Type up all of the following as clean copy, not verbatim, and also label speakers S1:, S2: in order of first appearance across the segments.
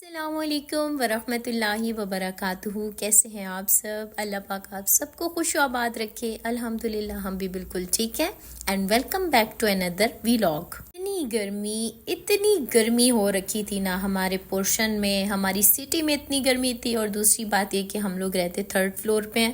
S1: السلام علیکم ورحمۃ اللہ وبرکاتہ. کیسے ہیں آپ سب؟ اللہ پاک آپ سب کو خوش و آباد رکھے. الحمدللہ ہم بھی بالکل ٹھیک ہیں. And welcome back to another vlog. اتنی گرمی ہو رکھی تھی نا ہمارے پورشن میں، ہماری سٹی میں اتنی گرمی تھی. اور دوسری بات یہ کہ ہم لوگ رہتے تھرڈ فلور پہ ہیں،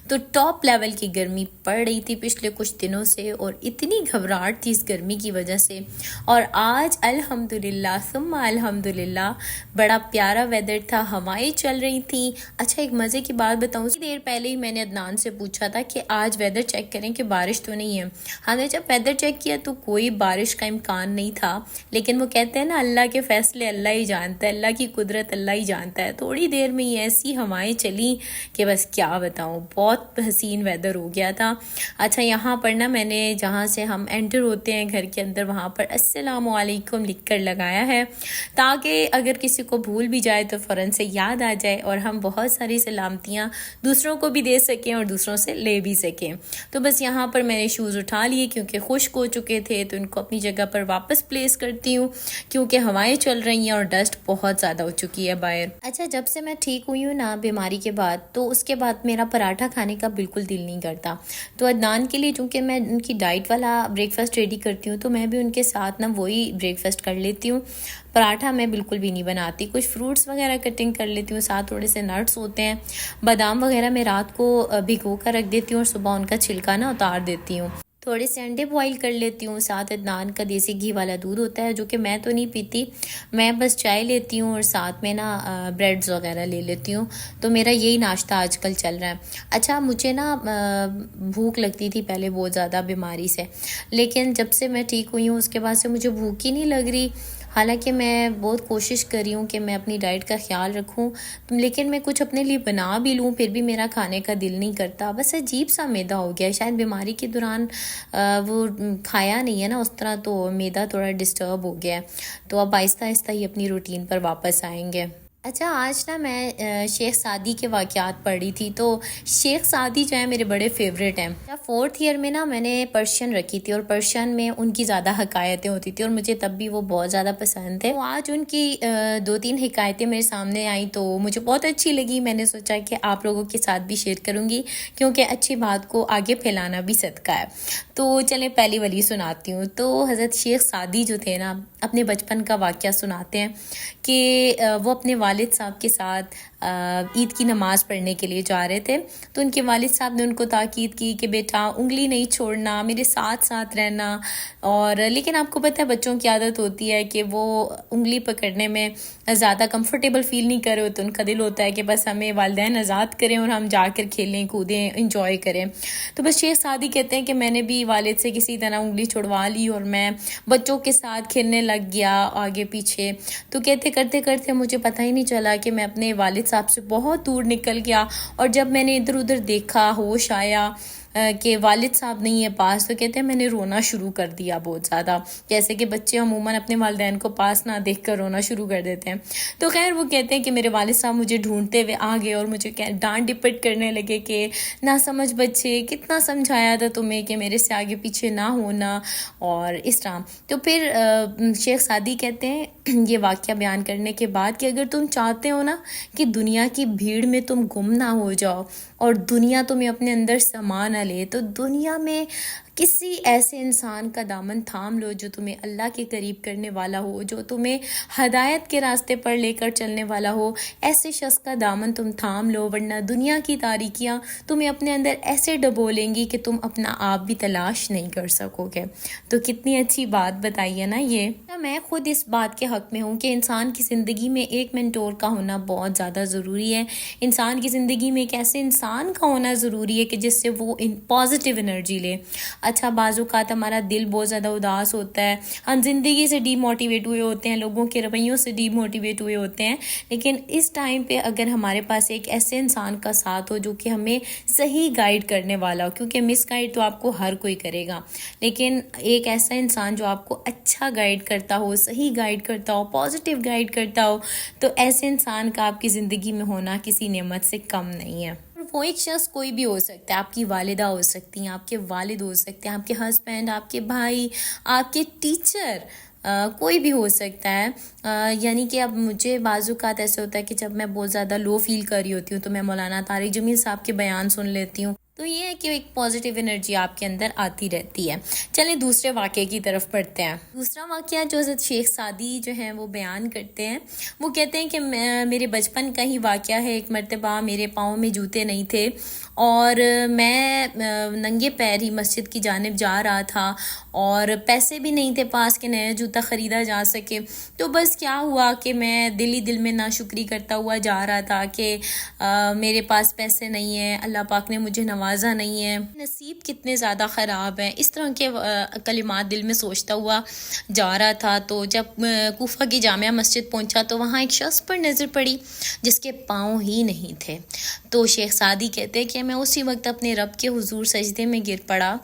S1: تو ٹاپ لیول کی گرمی پڑ رہی تھی پچھلے کچھ دنوں سے، اور اتنی گھبراہٹ تھی اس گرمی کی وجہ سے. اور آج الحمدللہ ثم الحمدللہ بڑا پیارا ویدر تھا، ہوائیں چل رہی تھیں. اچھا ایک مزے کی بات بتاؤں، دیر پہلے ہی میں نے عدنان سے پوچھا تھا کہ آج ویدر چیک کریں کہ بارش تو نہیں ہے. ہم نے جب ویدر چیک کیا تو کوئی بارش کا امکان نہیں تھا، لیکن وہ کہتے ہیں نا اللہ کے فیصلے اللہ ہی جانتا ہے، اللہ کی قدرت اللہ ہی جانتا ہے. تھوڑی دیر میں ہی ایسی ہوائیں چلی کہ بس کیا بتاؤں، بہت حسین ویدر ہو گیا تھا. اچھا یہاں پر نا میں نے جہاں سے ہم انٹر ہوتے ہیں گھر کے اندر، وہاں پر السلام علیکم لکھ کر لگایا ہے، تاکہ اگر کسی کو بھول بھی جائے تو فوراً سے یاد آ جائے اور ہم بہت ساری سلامتیاں دوسروں کو بھی دے سکیں اور دوسروں سے لے بھی سکیں. تو بس یہاں پر میں نے شوز اٹھا لیے کیونکہ خشک ہو چکے تھے، تو ان کو اپنی جگہ پر واپس پلیس کرتی ہوں کیونکہ ہوائیں چل رہی ہیں اور ڈسٹ بہت زیادہ ہو چکی ہے باہر. اچھا جب سے میں ٹھیک ہوئی ہوں نا بیماری کے بعد، تو اس کے بعد میرا پراٹھا کھانے کا بالکل دل نہیں کرتا. تو عدنان کے لیے چونکہ میں ان کی ڈائٹ والا بریک فاسٹ ریڈی کرتی ہوں، تو میں بھی ان کے ساتھ نا وہی بریک فاسٹ کر لیتی ہوں. پراٹھا میں بالکل بھی نہیں بناتی، کچھ فروٹس وغیرہ کٹنگ کر لیتی ہوں، ساتھ تھوڑے سے نٹس ہوتے ہیں، بادام وغیرہ میں رات کو بھگو کر رکھ دیتی ہوں اور صبح ان کا چھلکا نا اتار دیتی ہوں. تھوڑے سے انڈے بوائل کر لیتی ہوں، ساتھ عدنان کا دیسی گھی والا دودھ ہوتا ہے جو کہ میں تو نہیں پیتی، میں بس چائے لیتی ہوں اور ساتھ میں نا بریڈز وغیرہ لے لیتی ہوں. تو میرا یہی ناشتہ آج کل چل رہا ہے. اچھا مجھے نا بھوک لگتی تھی پہلے بہت زیادہ بیماری سے، لیکن جب سے میں ٹھیک ہوئی ہوں اس کے بعد سے مجھے بھوک ہی نہیں لگ رہی. حالانکہ میں بہت کوشش کر رہی ہوں کہ میں اپنی ڈائٹ کا خیال رکھوں، لیکن میں کچھ اپنے لیے بنا بھی لوں پھر بھی میرا کھانے کا دل نہیں کرتا. بس عجیب سا معدہ ہو گیا، شاید بیماری کے دوران وہ کھایا نہیں ہے نا اس طرح، تو معدہ تھوڑا ڈسٹرب ہو گیا ہے. تو اب آہستہ آہستہ ہی اپنی روٹین پر واپس آئیں گے. اچھا آج نا میں شیخ سعدی کے واقعات پڑھ رہی تھی. تو شیخ سعدی جو ہے میرے بڑے فیوریٹ ہیں. فورتھ ایئر میں نا میں نے پرشین رکھی تھی، اور پرشین میں ان کی زیادہ حکایتیں ہوتی تھی اور مجھے تب بھی وہ بہت زیادہ پسند تھے. آج ان کی 2-3 حکایتیں میرے سامنے آئیں تو مجھے بہت اچھی لگی. میں نے سوچا کہ آپ لوگوں کے ساتھ بھی شیئر کروں گی کیونکہ اچھی بات کو آگے پھیلانا بھی صدقہ ہے. تو چلیں پہلی والی سناتی ہوں. تو حضرت شیخ سعدی جو تھے نا اپنے بچپن کا واقعہ سناتے ہیں کہ وہ اپنے والد صاحب کے ساتھ عید کی نماز پڑھنے کے لیے جا رہے تھے. تو ان کے والد صاحب نے ان کو تاکید کی کہ بیٹا انگلی نہیں چھوڑنا، میرے ساتھ ساتھ رہنا. اور لیکن آپ کو پتہ ہے بچوں کی عادت ہوتی ہے کہ وہ انگلی پکڑنے میں زیادہ کمفرٹیبل فیل نہیں کر رہے ہوتے، ان کا دل ہوتا ہے کہ بس ہمیں والدین آزاد کریں اور ہم جا کر کھیلیں کودیں انجوائے کریں. تو بس شیخ سعدی کہتے ہیں کہ میں نے بھی والد سے کسی طرح انگلی چھڑوا لی اور میں بچوں کے ساتھ کھیلنے لگ گیا آگے پیچھے. تو کہتے کرتے کرتے مجھے پتہ ہی نہیں چلا کہ میں اپنے والد صاحب سے بہت دور نکل گیا. اور جب میں نے ادھر ادھر دیکھا ہوش آیا کہ والد صاحب نہیں ہے پاس، تو کہتے ہیں میں نے رونا شروع کر دیا بہت زیادہ، جیسے کہ بچے عموماً اپنے والدین کو پاس نہ دیکھ کر رونا شروع کر دیتے ہیں. تو خیر وہ کہتے ہیں کہ میرے والد صاحب مجھے ڈھونڈتے ہوئے آ گئے اور مجھے ڈانٹ ڈپٹ کرنے لگے کہ نہ سمجھ بچے، کتنا سمجھایا تھا تمہیں کہ میرے سے آگے پیچھے نہ ہونا اور اس طرح. تو پھر شیخ سعدی کہتے ہیں یہ واقعہ بیان کرنے کے بعد کہ اگر تم چاہتے ہو نا کہ دنیا کی بھیڑ میں تم گم نہ ہو جاؤ اور دنیا تمہیں اپنے اندر سما نہ لے، تو دنیا میں کسی ایسے انسان کا دامن تھام لو جو تمہیں اللہ کے قریب کرنے والا ہو، جو تمہیں ہدایت کے راستے پر لے کر چلنے والا ہو. ایسے شخص کا دامن تم تھام لو، ورنہ دنیا کی تاریکیاں تمہیں اپنے اندر ایسے ڈبولیں گی کہ تم اپنا آپ بھی تلاش نہیں کر سکو گے. تو کتنی اچھی بات بتائی ہے نا یہ. میں خود اس بات کے حق میں ہوں کہ انسان کی زندگی میں ایک منٹور کا ہونا بہت زیادہ ضروری ہے. انسان کی زندگی میں ایک ایسے انسان کا ہونا ضروری ہے کہ جس سے وہ پازیٹیو انرجی لے. اچھا بعض اوقات ہمارا دل بہت زیادہ اداس ہوتا ہے، ہم زندگی سے ڈی موٹیویٹ ہوئے ہوتے ہیں، لوگوں کے رویوں سے ڈی موٹیویٹ ہوئے ہوتے ہیں، لیکن اس ٹائم پہ اگر ہمارے پاس ایک ایسے انسان کا ساتھ ہو جو کہ ہمیں صحیح گائیڈ کرنے والا ہو، کیونکہ مس گائیڈ تو آپ کو ہر کوئی کرے گا، لیکن ایک ایسا انسان جو آپ کو اچھا گائیڈ کرتا ہو، صحیح گائیڈ کرتا ہو، پازیٹیو گائیڈ کرتا ہو، تو ایسے انسان کا آپ کی زندگی میں ہونا کسی نعمت سے کم نہیں ہے. وہ ایک شخص کوئی بھی ہو سکتا ہے، آپ کی والدہ ہو سکتی ہیں، آپ کے والد ہو سکتے ہیں، آپ کے ہسبینڈ، آپ کے بھائی، آپ کے ٹیچر، کوئی بھی ہو سکتا ہے، یعنی کہ اب مجھے بعض اوقات ایسے ہوتا ہے کہ جب میں بہت زیادہ لو فیل کر رہی ہوتی ہوں تو میں مولانا طارق جمیل صاحب کے بیان سن لیتی ہوں، تو یہ ہے کہ ایک پازیٹیو انرجی آپ کے اندر آتی رہتی ہے۔ چلیں دوسرے واقعے کی طرف پڑھتے ہیں۔ دوسرا واقعہ جو حضرت شیخ سعدی جو ہیں وہ بیان کرتے ہیں، وہ کہتے ہیں کہ میرے بچپن کا ہی واقعہ ہے۔ ایک مرتبہ میرے پاؤں میں جوتے نہیں تھے اور میں ننگے پیر ہی مسجد کی جانب جا رہا تھا اور پیسے بھی نہیں تھے پاس کہ نیا جوتا خریدا جا سکے، تو بس کیا ہوا کہ میں دل ہی دل میں ناشکری کرتا ہوا جا رہا تھا کہ میرے پاس پیسے نہیں ہیں، اللہ پاک نے مجھے نوازا نہیں ہے، نصیب کتنے زیادہ خراب ہے، اس طرح کے کلمات دل میں سوچتا ہوا جا رہا تھا۔ تو جب کوفہ کی جامعہ مسجد پہنچا تو وہاں ایک شخص پر نظر پڑی جس کے پاؤں ہی نہیں تھے، تو شیخ سعدی کہتے کہ میں اسی وقت اپنے رب کے حضور سجدے میں گر پڑا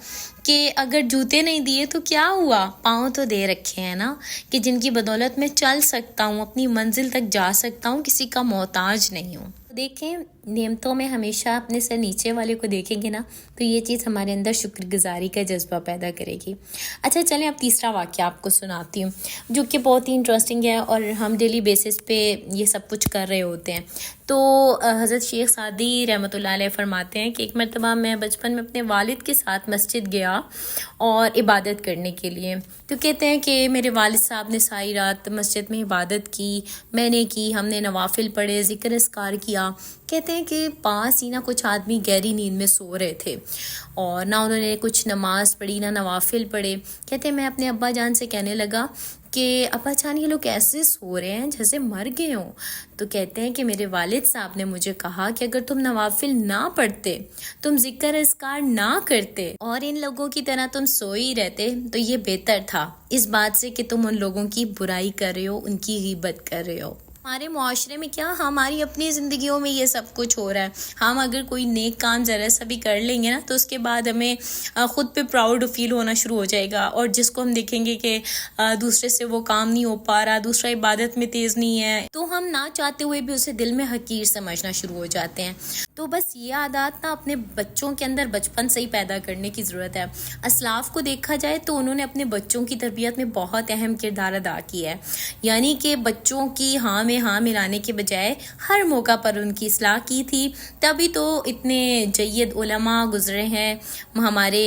S1: کہ اگر جوتے نہیں دیے تو کیا ہوا، پاؤں تو دے رکھے ہیں نا، کہ جن کی بدولت میں چل سکتا ہوں، اپنی منزل تک جا سکتا ہوں، کسی کا محتاج نہیں ہوں۔ دیکھیں نعمتوں میں ہمیشہ اپنے سے نیچے والے کو دیکھیں گے نا تو یہ چیز ہمارے اندر شکر گزاری کا جذبہ پیدا کرے گی۔ اچھا چلیں اب تیسرا واقعہ آپ کو سناتی ہوں جو کہ بہت ہی انٹرسٹنگ ہے اور ہم ڈیلی بیسس پہ یہ سب کچھ کر رہے ہوتے ہیں۔ تو حضرت شیخ سعدی رحمۃ اللہ علیہ فرماتے ہیں کہ ایک مرتبہ میں بچپن میں اپنے والد کے ساتھ مسجد گیا اور عبادت کرنے کے لیے، تو کہتے ہیں کہ میرے والد صاحب نے ساری رات مسجد میں عبادت کی، میں نے کی، ہم نے نوافل پڑھے، ذکر اذکار کیا۔ کہتے ہیں کہ پاس ہی نہ کچھ آدمی گہری نیند میں سو رہے تھے اور نہ انہوں نے کچھ نماز پڑھی نہ نوافل پڑھے۔ کہتے ہیں میں اپنے ابا جان سے کہنے لگا کہ ابا جان یہ لوگ ایسے سو رہے ہیں جیسے مر گئے ہوں، تو کہتے ہیں کہ میرے والد صاحب نے مجھے کہا کہ اگر تم نوافل نہ پڑھتے، تم ذکر اذکار نہ کرتے اور ان لوگوں کی طرح تم سوئی رہتے تو یہ بہتر تھا اس بات سے کہ تم ان لوگوں کی برائی کر رہے ہو، ان کی غیبت کر رہے ہو۔ ہمارے معاشرے میں کیا ہماری اپنی زندگیوں میں یہ سب کچھ ہو رہا ہے، ہم اگر کوئی نیک کام ذرا سا بھی کر لیں گے نا تو اس کے بعد ہمیں خود پہ پراؤڈ فیل ہونا شروع ہو جائے گا، اور جس کو ہم دیکھیں گے کہ دوسرے سے وہ کام نہیں ہو پا رہا، دوسرا عبادت میں تیز نہیں ہے، تو ہم نہ چاہتے ہوئے بھی اسے دل میں حقیر سمجھنا شروع ہو جاتے ہیں۔ تو بس یہ عادات نا اپنے بچوں کے اندر بچپن سے ہی پیدا کرنے کی ضرورت ہے۔ اسلاف کو دیکھا جائے تو انہوں نے اپنے بچوں کی تربیت میں بہت اہم کردار ادا کیا ہے، یعنی کہ بچوں کی ہاں میں ہاں ملانے کے بجائے ہر موقع پر ان کی اصلاح کی تھی، تبھی تو اتنے جید علماء گزرے ہیں ہمارے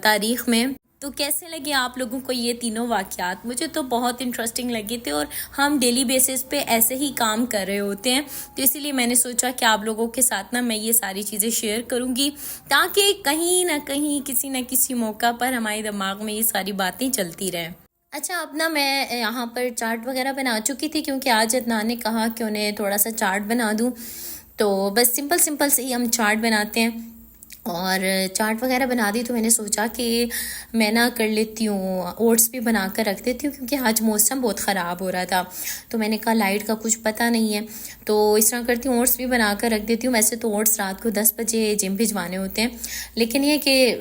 S1: تاریخ میں۔ تو کیسے لگے آپ لوگوں کو یہ تینوں واقعات؟ مجھے تو بہت انٹرسٹنگ لگے تھے اور ہم ڈیلی بیسس پہ ایسے ہی کام کر رہے ہوتے ہیں، تو اسی لیے میں نے سوچا کہ آپ لوگوں کے ساتھ نا میں یہ ساری چیزیں شیئر کروں گی تاکہ کہیں نہ کہیں کسی نہ کسی موقع پر ہمارے دماغ میں یہ ساری باتیں چلتی رہیں۔ اچھا اب نا میں یہاں پر چارٹ وغیرہ بنا چکی تھی کیونکہ آج عدنان نے کہا کہ انہیں تھوڑا سا چارٹ بنا دوں، تو بس سمپل سے ہی ہم چارٹ بناتے ہیں، اور چارٹ وغیرہ بنا دی تو میں نے سوچا کہ میں نہ کر لیتی ہوں، اوٹس بھی بنا کر رکھ دیتی ہوں کیونکہ آج موسم بہت خراب ہو رہا تھا، تو میں نے کہا لائٹ کا کچھ پتہ نہیں ہے تو اس طرح کرتی ہوں اوٹس بھی بنا کر رکھ دیتی ہوں۔ ویسے تو اوٹس رات کو 10 بجے جم بھجوانے ہوتے ہیں، لیکن یہ کہ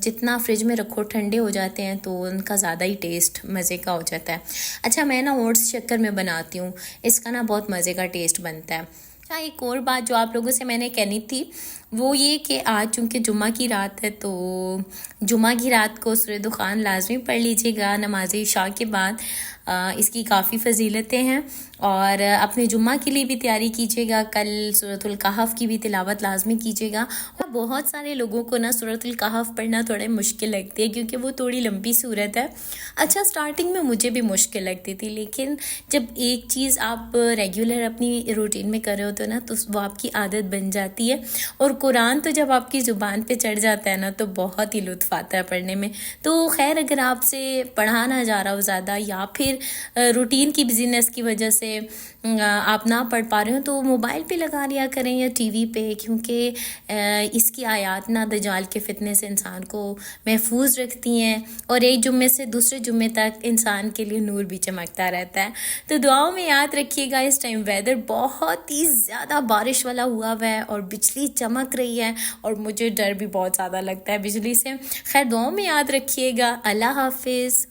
S1: جتنا فریج میں رکھو ٹھنڈے ہو جاتے ہیں تو ان کا زیادہ ہی ٹیسٹ مزے کا ہو جاتا ہے۔ اچھا میں نا اوٹس شکر میں بناتی ہوں، اس کا نا بہت مزے کا ٹیسٹ بنتا ہے۔ اچھا ایک اور بات جو آپ لوگوں سے میں نے کہنی تھی وہ یہ کہ آج چونکہ جمعہ کی رات ہے تو جمعہ کی رات کو سورہ دخان لازمی پڑھ لیجیے گا نماز عشاء کے بعد، اس کی کافی فضیلتیں ہیں، اور اپنے جمعہ کے لیے بھی تیاری کیجیے گا، کل سورۃ الکہف کی بھی تلاوت لازمی کیجیے گا۔ اور بہت سارے لوگوں کو نا سورۃ الکہف پڑھنا تھوڑے مشکل لگتی ہے کیونکہ وہ تھوڑی لمبی سورت ہے۔ اچھا سٹارٹنگ میں مجھے بھی مشکل لگتی تھی، لیکن جب ایک چیز آپ ریگولر اپنی روٹین میں کر رہے ہوتے ہو نا تو وہ آپ کی عادت بن جاتی ہے، اور قرآن تو جب آپ کی زبان پہ چڑھ جاتا ہے نا تو بہت ہی لطف آتا ہے پڑھنے میں۔ تو خیر اگر آپ سے پڑھا نہ جا رہا ہو زیادہ یا پھر روٹین کی بزینس کی وجہ سے آپ نہ پڑھ پا رہے ہو تو موبائل پہ لگا لیا کریں یا ٹی وی پہ، کیونکہ اس کی آیات نہ دجال کے فتنے سے انسان کو محفوظ رکھتی ہیں، اور ایک جمعے سے دوسرے جمعے تک انسان کے لیے نور بھی چمکتا رہتا ہے۔ تو دعاؤں میں یاد رکھیے گا۔ اس ٹائم ویدر بہت ہی زیادہ بارش والا ہوا ہے اور بجلی چمک رہی ہے اور مجھے ڈر بھی بہت زیادہ لگتا ہے بجلی سے۔ خیر دعاؤں میں یاد رکھیے گا۔ اللہ حافظ۔